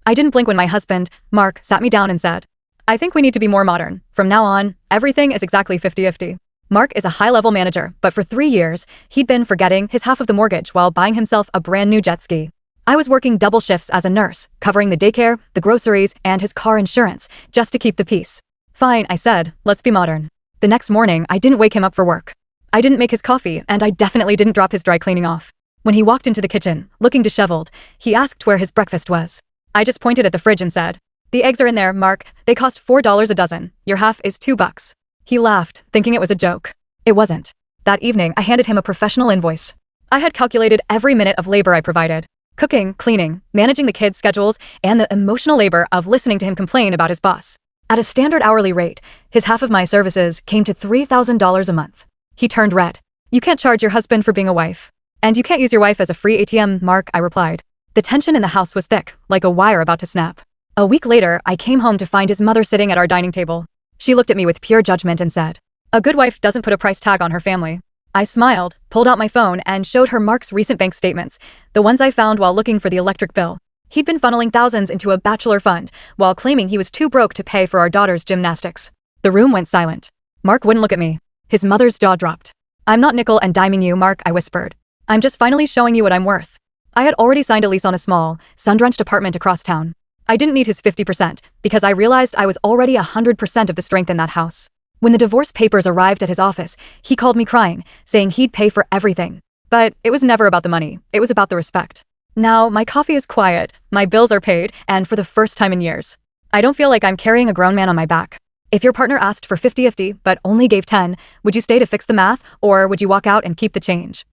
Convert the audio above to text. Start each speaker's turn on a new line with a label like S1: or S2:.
S1: I didn't blink when my husband, Mark, sat me down and said, "I think we need to be more modern. From now on, everything is exactly 50-50. Mark is a high-level manager, but for 3 years, he'd been forgetting his half of the mortgage while buying himself a brand new jet ski. I was working double shifts as a nurse, covering the daycare, the groceries, and his car insurance, just to keep the peace. Fine, I said, let's be modern. The next morning, I didn't wake him up for work. I didn't make his coffee, and I definitely didn't drop his dry cleaning off. When he walked into the kitchen, looking disheveled, he asked where his breakfast was. I just pointed at the fridge and said, "The eggs are in there, Mark. They cost $4 a dozen. Your half is $2. He laughed, thinking it was a joke. It wasn't. That evening, I handed him a professional invoice. I had calculated every minute of labor I provided. Cooking, cleaning, managing the kids' schedules, and the emotional labor of listening to him complain about his boss. At a standard hourly rate, his half of my services came to $3,000 a month. He turned red. "You can't charge your husband for being a wife. And you can't use your wife as a free ATM, Mark," I replied. The tension in the house was thick, like a wire about to snap. A week later, I came home to find his mother sitting at our dining table. She looked at me with pure judgment and said, "A good wife doesn't put a price tag on her family." I smiled, pulled out my phone, and showed her Mark's recent bank statements, the ones I found while looking for the electric bill. He'd been funneling thousands into a bachelor fund, while claiming he was too broke to pay for our daughter's gymnastics. The room went silent. Mark wouldn't look at me. His mother's jaw dropped. "I'm not nickel and diming you, Mark," I whispered. "I'm just finally showing you what I'm worth." I had already signed a lease on a small, sun-drenched apartment across town. I didn't need his 50%, because I realized I was already 100% of the strength in that house. When the divorce papers arrived at his office, he called me crying, saying he'd pay for everything. But it was never about the money, it was about the respect. Now, my coffee is quiet, my bills are paid, and for the first time in years, I don't feel like I'm carrying a grown man on my back. If your partner asked for 50-50, but only gave 10, would you stay to fix the math, or would you walk out and keep the change?